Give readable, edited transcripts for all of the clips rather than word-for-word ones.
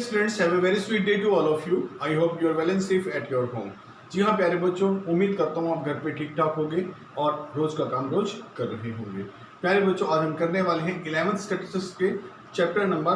students, have a very sweet day to all of you. I hope you are well and safe at your home. जी हाँ प्यारे बच्चों, उम्मीद करता हूँ आप घर पे ठीक ठाक होंगे और रोज का काम रोज कर रहे होंगे। प्यारे बच्चों, आज हम करने वाले हैं 11th स्टैटिस्टिक्स के चैप्टर नंबर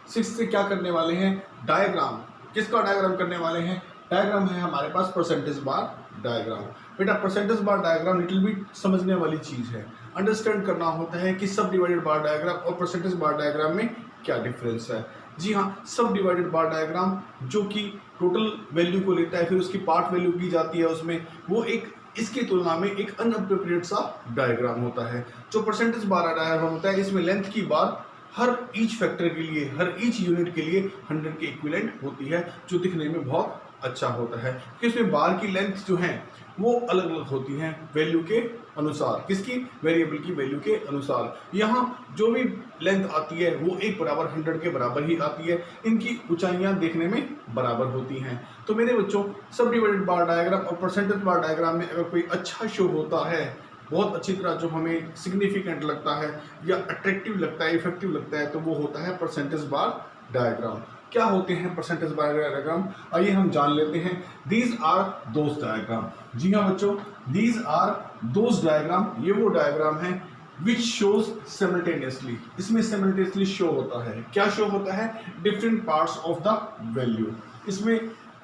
6 से क्या करने वाले हैं? डायग्राम। किसका डायग्राम करने वाले हैं? डायग्राम है हमारे पास परसेंटेज बार डायग्राम। बेटा percentage bar diagram little bit समझने वाली चीज़ है, अंडरस्टैंड करना होता है कि सब डिवाइडेड बार डायग्राम और परसेंटेज बार डायग्राम में क्या डिफरेंस है। जी हाँ, सब डिवाइडेड बार डायग्राम जो कि टोटल वैल्यू को लेता है, फिर उसकी पार्ट वैल्यू की जाती है उसमें, वो एक इसकी तुलना में एक अनअप्रोप्रिएट सा डायग्राम होता है। जो परसेंटेज बार डायग्राम होता है, इसमें लेंथ की बार हर ईच फैक्टर के लिए, हर ईच यूनिट के लिए 100 के इक्विवेलेंट होती है, जो दिखने में बहुत अच्छा होता है क्योंकि इसमें बार की लेंथ जो है वो अलग अलग होती हैं वैल्यू के अनुसार। किसकी? वेरिएबल की वैल्यू के अनुसार। यहाँ जो भी लेंथ आती है वो एक बराबर 100 के बराबर ही आती है। इनकी ऊंचाइयाँ देखने में बराबर होती हैं। तो मेरे बच्चों, सब डिवाइडेड बार डायग्राम और परसेंटेज बार डायग्राम में अगर कोई अच्छा शो होता है, बहुत अच्छी तरह जो हमें सिग्निफिकेंट लगता है या अट्रैक्टिव लगता है, इफेक्टिव लगता है, तो वो होता है परसेंटेज बार डायग्राम। क्या होते हैं परसेंटेज बार डायग्राम? आइए हम जान लेते हैं। These are those diagram. जी हाँ बच्चों, दीज आर दोज डायग्राम। ये वो डायग्राम है विच शोज सिमल्टेनियसली। इसमें सिमल्टेनियसली शो होता है। क्या शो होता है? Different parts of the value. इसमें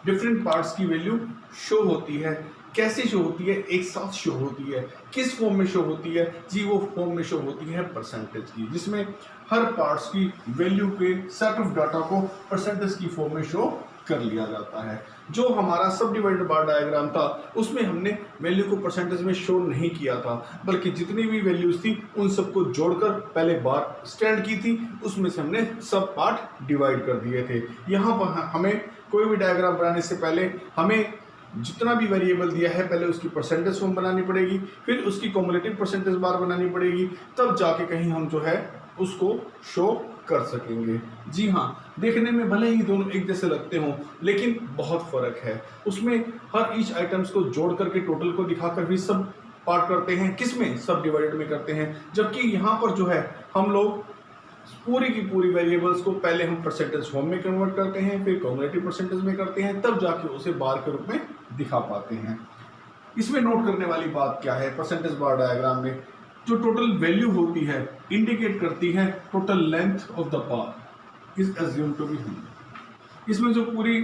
डिफरेंट पार्ट्स की वैल्यू शो होती है। कैसे शो होती है? एक साथ शो होती है। किस फॉर्म में शो होती है? जी, वो फॉर्म में शो होती है परसेंटेज की, जिसमें हर पार्ट्स की वैल्यू के सेट ऑफ डाटा को परसेंटेज की फॉर्म में शो कर लिया जाता है। जो हमारा सब डिवाइडेड बार डायग्राम था, उसमें हमने वैल्यू को परसेंटेज में शो नहीं किया था, बल्कि जितनी भी वैल्यूज थी उन सबको जोड़कर पहले बार स्टैंड की थी, उसमें से हमने सब पार्ट डिवाइड कर दिए थे। यहाँ पर हमें कोई भी डायग्राम बनाने से पहले हमें जितना भी वेरिएबल दिया है पहले उसकी परसेंटेज फॉर्म बनानी पड़ेगी, फिर उसकी कॉम्युलेटिव परसेंटेज बार बनानी पड़ेगी, तब जाके कहीं हम जो है उसको शो कर सकेंगे। जी हाँ, देखने में भले ही दोनों एक जैसे लगते हों, लेकिन बहुत फर्क है। उसमें हर ईच आइटम्स को जोड़ करके टोटल को दिखाकर भी सब पार्ट करते हैं। किसमें? सब डिवाइडेड में करते हैं। जबकि यहाँ पर जो है हम लोग पूरी की पूरी वेरिएबल्स को पहले हम परसेंटेज फॉर्म में कन्वर्ट करते हैं, फिर कॉम्युलेटिव परसेंटेज में करते हैं, तब जाके उसे बार के रूप में दिखा पाते हैं। इसमें नोट करने वाली बात क्या है? परसेंटेज बार डायग्राम में जो टोटल वैल्यू होती है इंडिकेट करती है total length of the bar is assumed to be 100। इसमें जो पूरी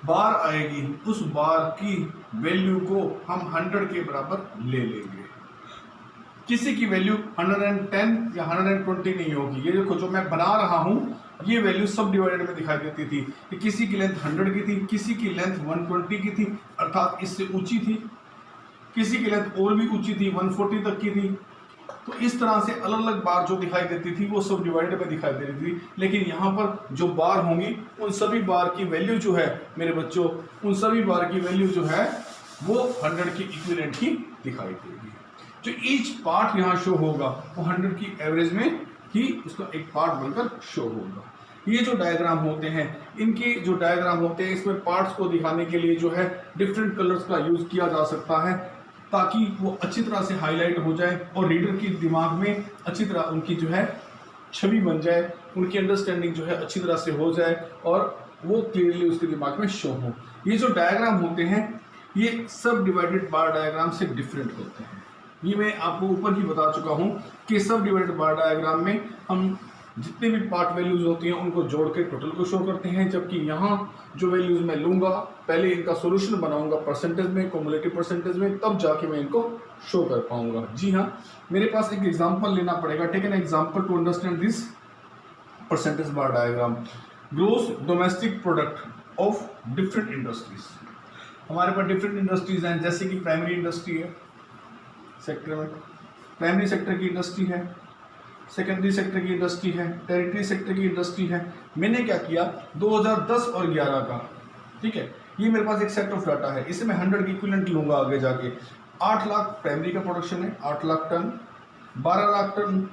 बार आएगी उस बार की वैल्यू को हम 100 के बराबर ले लेंगे। किसी की वैल्यू 110 या 120 नहीं होगी। ये देखो जो मैं बना रहा हूँ, ये वैल्यू सब डिवाइडेड में दिखाई देती थी कि किसी की लेंथ 100 की थी, किसी की लेंथ 120 की थी, अर्थात इससे ऊंची थी, किसी की लेंथ और भी ऊंची थी, 140 तक की थी। तो इस तरह से अलग अलग बार जो दिखाई देती थी वो सब डिवाइडेड में दिखाई दे रही थी। लेकिन यहाँ पर जो बार होंगी उन सभी बार की वैल्यू जो है मेरे बच्चों, उन सभी बार की वैल्यू जो है वो 100 की इक्विवेलेंट ही दिखाई देगी। जो ईच पार्ट यहाँ शो होगा वो 100 की एवरेज में ही उसका एक पार्ट बनकर शो होगा। ये जो डायग्राम होते हैं, इनके जो डायग्राम होते हैं, इसमें पार्ट्स को दिखाने के लिए जो है डिफरेंट कलर्स का यूज किया जा सकता है, ताकि वो अच्छी तरह से हाईलाइट हो जाए और रीडर के दिमाग में अच्छी तरह उनकी जो है छवि बन जाए, उनकी अंडरस्टैंडिंग जो है अच्छी तरह से हो जाए और वो क्लियरली उसके दिमाग में शो हो। ये जो डायग्राम होते हैं ये सब डिवाइडेड बार डायग्राम से डिफरेंट होते हैं। ये मैं आपको ऊपर ही बता चुका हूँ कि सब डिवाइडेड बार डायग्राम में हम जितने भी पार्ट वैल्यूज होती हैं उनको जोड़ के टोटल को शो करते हैं। जबकि यहाँ जो वैल्यूज मैं लूँगा, पहले इनका सॉल्यूशन बनाऊंगा परसेंटेज में, कॉम्युलेटिव परसेंटेज में, तब जाके मैं इनको शो कर पाऊंगा। जी हाँ, मेरे पास एक एग्जाम्पल लेना पड़ेगा। Take an example to understand this percentage bar diagram. Gross domestic product of different industries. हमारे पास डिफरेंट इंडस्ट्रीज हैं, जैसे कि प्राइमरी इंडस्ट्री है, सेक्टर में प्राइमरी सेक्टर की इंडस्ट्री है, सेकेंडरी सेक्टर की इंडस्ट्री है, टेरिटरी सेक्टर की इंडस्ट्री है। मैंने क्या किया, 2010 और 11 का, ठीक है, ये मेरे पास एक सेट ऑफ डाटा है, इसे मैं 100 की इक्विवेलेंट लूंगा आगे जाके। 8 लाख प्राइमरी का प्रोडक्शन है, 8 लाख टन, 12 लाख टन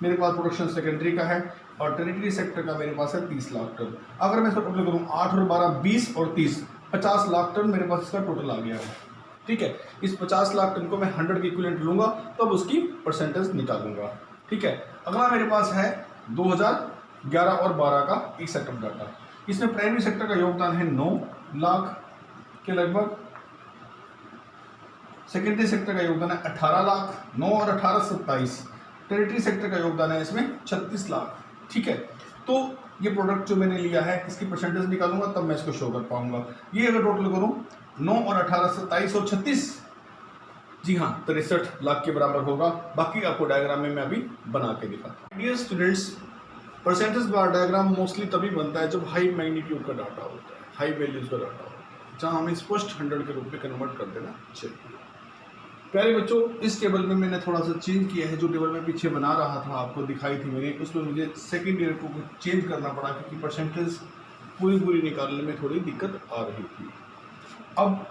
मेरे पास प्रोडक्शन सेकेंडरी का है, और टेरिटरी सेक्टर का मेरे पास है 30 लाख टन। अगर मैं इसका टोटल करूँ 8 और 12 20 और 30 50 लाख टन मेरे पास इसका टोटल आ गया है। ठीक है, इस 50 लाख टन को मैं 100 की इक्विवेलेंट लूंगा, तब उसकी परसेंटेज निकालूंगा। ठीक है, अगला मेरे पास है 2011 और 12 का एक सेटअप डाटा। इसमें प्राइमरी सेक्टर का योगदान है 9 लाख के लगभग, सेकेंडरी सेक्टर का योगदान है 18 लाख, 9 और 18 27, टेरिटरी सेक्टर का योगदान है इसमें 36 लाख। ठीक है, तो ये प्रोडक्ट जो मैंने लिया है इसकी परसेंटेज निकालूंगा तब मैं इसको शो कर पाऊंगा। ये अगर टोटल करूं 9 और 18 27 और 36, जी हाँ 63 लाख के बराबर होगा। बाकी आपको डायग्राम में मैं अभी बना के दिखाता हूँ। Dear students, percentage bar diagram mostly तभी बनता है जब हाई मैग्नीट्यूड का डाटा होता है, हाई वैल्यूज का डाटा होता है, जहाँ हमें स्पष्ट 100 के रूप में कन्वर्ट कर देना चाहिए। प्यारे बच्चों, इस टेबल में मैंने थोड़ा सा चेंज किया है। जो टेबल मैं पीछे बना रहा था आपको दिखाई थी मैंने, उसमें मुझे सेकेंड ईयर को चेंज करना पड़ा क्योंकि परसेंटेज पूरी निकालने में थोड़ी दिक्कत आ रही थी। अब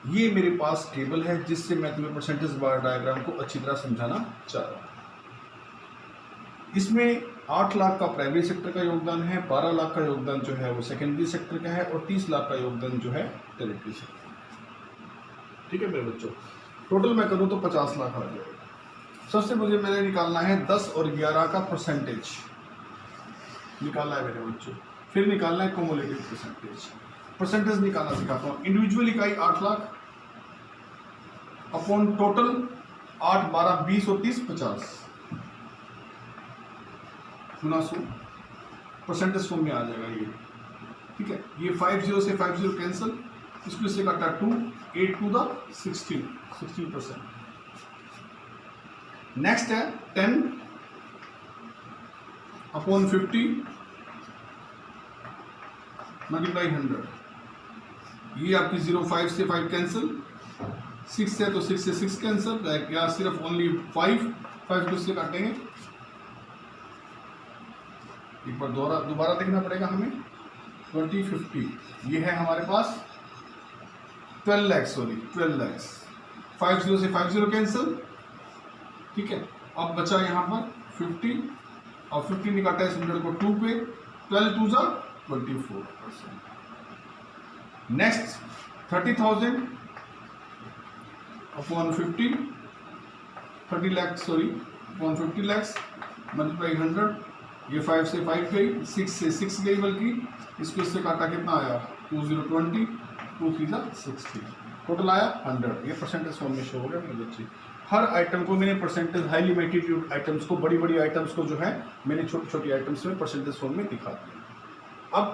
ये मेरे पास टेबल है जिससे मैं तुम्हें परसेंटेज बार डायग्राम को अच्छी तरह समझाना चाह रहा हूँ। इसमें 8 लाख का प्राइमरी सेक्टर का योगदान है, 12 लाख का योगदान जो है वो सेकेंडरी सेक्टर का है और 30 लाख का योगदान जो है टेरिटरी सेक्टर। ठीक है मेरे बच्चों, टोटल मैं करूं तो 50 लाख आ जाएगा। सबसे मुझे मेरे निकालना है 10 और 11 का परसेंटेज निकालना है मेरे बच्चों, फिर निकालना है क्युमुलेटिव परसेंटेज। परसेंटेज निकालना सिखाता हूँ। इंडिविजुअल इकाई 8 लाख अपॉन टोटल 8 12 20 और 30 50 गुना 100 परसेंटेज फॉर्म में आ जाएगा ये। ठीक है, ये 50 से 50 कैंसिल, इसको इससे काटा 2 8 टू द 16%। नेक्स्ट है 10 अपॉन 50 मल्टीप्लाई 100। ये आपकी 0 5 से 5 कैंसिल, 6 है तो 6 से 6 कैंसिल, या सिर्फ ओनली 5 को इससे काटेंगे। एक बार दोबारा देखना पड़ेगा हमें। 20 50 ये है हमारे पास 12 लाख, सॉरी 12 लाख। 50 से 50 कैंसिल। ठीक है, अब बचा यहाँ पर 50 और 50 निकाटा है 100 को 2 पे, 12 टू जा 24%। Next 30,000 upon 50, 30 lakh sorry upon 50 lakh multiply 100। ये 5 से 5 गई, 6 से 6 गई, बल्कि इसको इससे काटा कितना आया 2020, 2 3 जा 60, टोटल आया 100। ये परसेंटेज फॉर्म में शो हो गया मेरे बच्चे। हर आइटम को मैंने परसेंटेज, हाईली मैग्नीट्यूड आइटम्स को, बड़ी आइटम्स को जो है मैंने छोटी आइटम्स में परसेंटेज फॉर्म में दिखा दिया। अब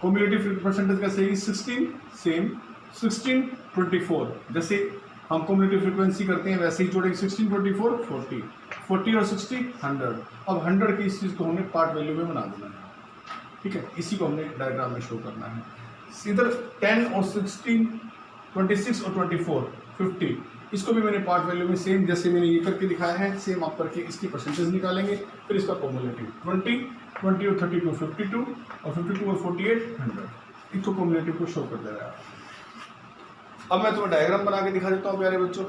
क्युमुलेटिव परसेंटेज कैसे है? 16 सेम, 16 24, जैसे हम क्युमुलेटिव फ्रीक्वेंसी करते हैं वैसे ही जोड़ेंगे। 16 24 40, 40 और 60 100। अब 100 की इस चीज़ को हमने पार्ट वैल्यू में बना देना है। ठीक है, इसी को हमने डायग्राम में शो करना है। इधर 10 और 16 26 और 24 50, इसको भी मैंने पार्ट वैल्यू में सेम जैसे मैंने ये करके दिखाया है सेम आप करके इसकी परसेंटेज निकालेंगे। फिर इसका क्युमुलेटिव 20 और 32 52 और 52 और 48 100, इसको क्युमुलेटिव को शो कर दे रहा है। अब मैं तुम्हें डायग्राम बना के दिखा देता हूँ प्यारे बच्चों,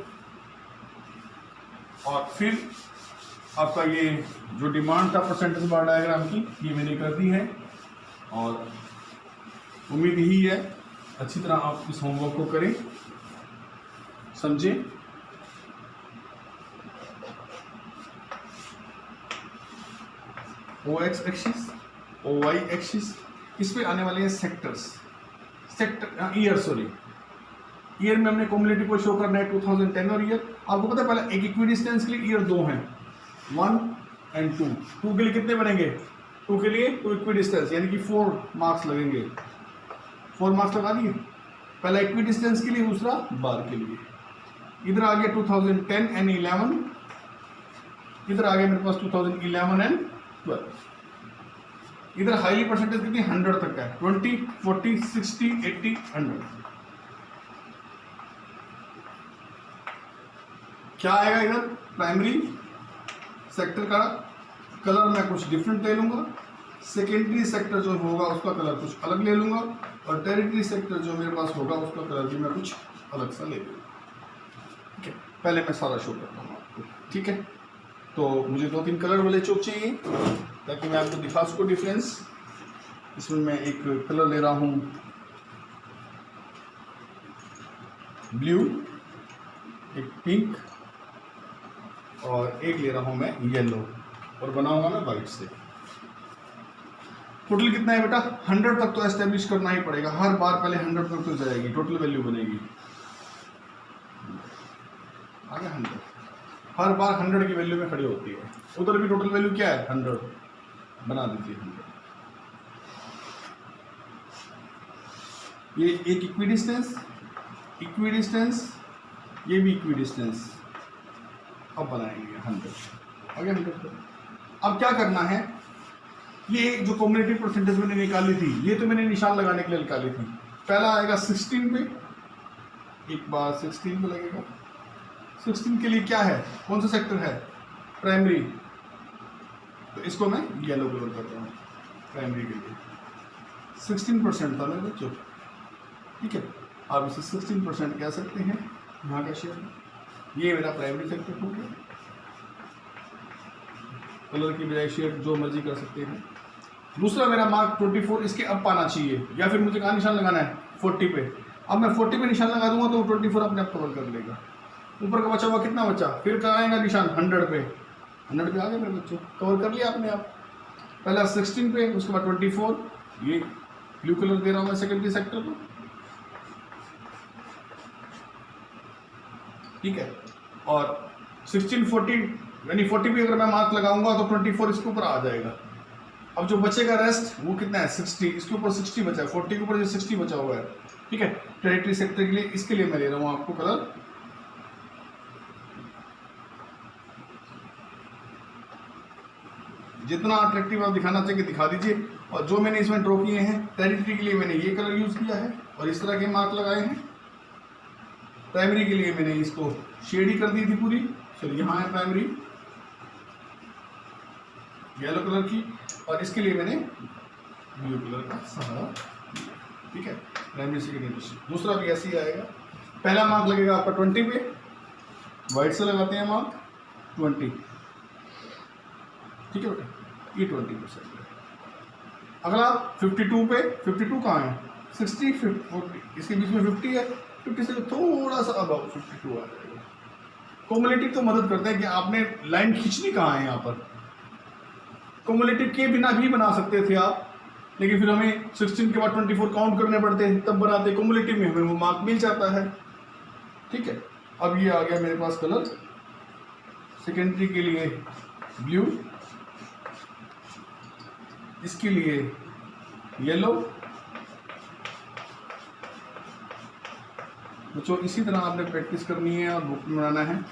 और फिर आपका ये जो डिमांड था परसेंटेज बार डायग्राम की ये मैंने कर दी है। और उम्मीद ही है अच्छी तरह आप इस होमवर्क को करें, समझें। OX एक्सिस, OY एक्सिस, इस पे आने वाले हैं sectors, sector year, sorry year में हमने क्युमुलेटिव को शो करना है 2010 और ईयर। आपको पता है पहले एक इक्विडिस्टेंस के लिए ईयर 2 हैं, 1 और 2। 2 के लिए कितने बनेंगे? 2 के लिए 2 इक्विडिस्टेंस यानी कि 4 मार्क्स लगेंगे। 4 मार्क्स लगा दिए, पहला इक्विडिस्टेंस के लिए, दूसरा बार के लिए। इधर आ गया 2010 एंड 11, इधर आ गया मेरे पास 2011 एंड 12। इधर हाईली परसेंटेज कितनी 100 तक है, 20 40 60 80 100। क्या आएगा इधर? प्राइमरी सेक्टर का कलर मैं कुछ डिफरेंट ले लूंगा, सेकेंडरी सेक्टर जो होगा उसका कलर कुछ अलग ले लूंगा, और टेरिटरी सेक्टर जो मेरे पास होगा उसका कलर भी मैं कुछ अलग सा ले लूंगा। ठीक है, पहले मैं सारा शो करता हूँ आपको। ठीक है, तो मुझे 2-3 कलर वाले चौक चाहिए ताकि मैं आपको दिखा सकूँ डिफरेंस। इसमें मैं एक कलर ले रहा हूँ ब्लू, एक पिंक और एक ले रहा हूँ मैं येलो। और बनाऊंगा मैं वाइट से। टोटल कितना है बेटा 100 तक तो एस्टेब्लिश करना ही पड़ेगा, हर बार पहले 100 तक तो जाएगी, टोटल वैल्यू बनेगी आगे 100, हर बार 100 की वैल्यू में खड़ी होती है। उधर भी टोटल वैल्यू क्या है 100, बना दीजिए 100। ये एक इक्विडिस्टेंस, ये भी इक्विडिस्टेंस, अब बनाएंगे 100 आगे 100। अब क्या करना है, ये जो कम्युलेटिव परसेंटेज मैंने निकाली थी, ये तो मैंने निशान लगाने के लिए निकाली थी। पहला आएगा 16 पे, एक बार 16 पे लगेगा। 16 के लिए क्या है, कौन सा सेक्टर है प्राइमरी, तो इसको मैं येलो कलर कर रहा हूँ प्राइमरी के लिए। 16% था मेरे बच्चों, ठीक है। आप इसे 16% कह सकते हैं, यहाँ का शेयर, ये मेरा प्राइमरी सेक्टर हो गया। कलर की बजाय शेड जो मर्जी कर सकते हैं। दूसरा मेरा मार्क 24, इसके अब पाना चाहिए, या फिर मुझे कहाँ निशान लगाना है 40 पे। अब मैं 40 पे निशान लगा दूंगा तो 24 अपने आप कवर कर लेगा। ऊपर का बचा हुआ कितना बचा, फिर कहाँ आएगा निशान 100 पे, 100 पे आ गए मेरे बच्चों, कवर कर लिया आपने आप। पहला 16 पे, उसके बाद 24, ये ब्लू कलर दे रहा हूँ मैं सेकेंडरी सेक्टर को, ठीक है। और 16, 40 यानी 40 पे अगर मैं मार्क लगाऊंगा तो 24 इसके ऊपर आ जाएगा। अब जो बचेगा रेस्ट वो कितना है 60, इसके ऊपर 60 बचा है, 40 के ऊपर जो 60 बचा हुआ है, ठीक है। टेरिटरी सेक्टर के लिए, इसके लिए मैं ले रहा हूँ आपको कलर जितना अट्रैक्टिव आप दिखाना चाहिए दिखा दीजिए। और जो मैंने इसमें ड्रॉ किए हैं टेरिटरी के लिए मैंने ये कलर यूज किया है और इस तरह के मार्क लगाए हैं। प्राइमरी के लिए मैंने इसको शेड ही कर दी थी पूरी, चलिए यहाँ है प्राइमरी येलो कलर की, और इसके लिए मैंने ब्लू कलर का सहारा, ठीक है। प्राइमरी सेकेंडरी, दूसरा भी ऐसे ही आएगा। पहला मार्क लगेगा आपका 20 पे, वाइट से लगाते हैं मार्क 20, ठीक है बेटा, ये 20%। अगला 52 पे, 52 कहाँ है 60, 40, इसके बीच में 50 है, 50 से थोड़ा सा अबव 52 आ जाएगा। कम्युलेटिव तो मदद करते हैं कि आपने लाइन खींचनी कहाँ है, यहाँ पर कम्युलेटिव के बिना भी बना सकते थे आप, लेकिन फिर हमें 16 के बाद 24 काउंट करने पड़ते हैं, तब बनाते। कम्युलेटिव में हमें वो मार्क मिल जाता है, ठीक है। अब ये आ गया मेरे पास कलर सेकेंडरी के लिए ब्लू, इसके लिए येलो। बच्चों इसी तरह आपने प्रैक्टिस करनी है और बुक में बनाना है।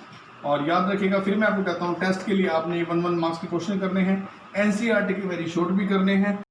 और याद रखिएगा, फिर मैं आपको कहता हूँ टेस्ट के लिए आपने 1-1 मार्क्स के क्वेश्चन करने हैं, एनसीईआरटी के वेरी शॉर्ट भी करने हैं।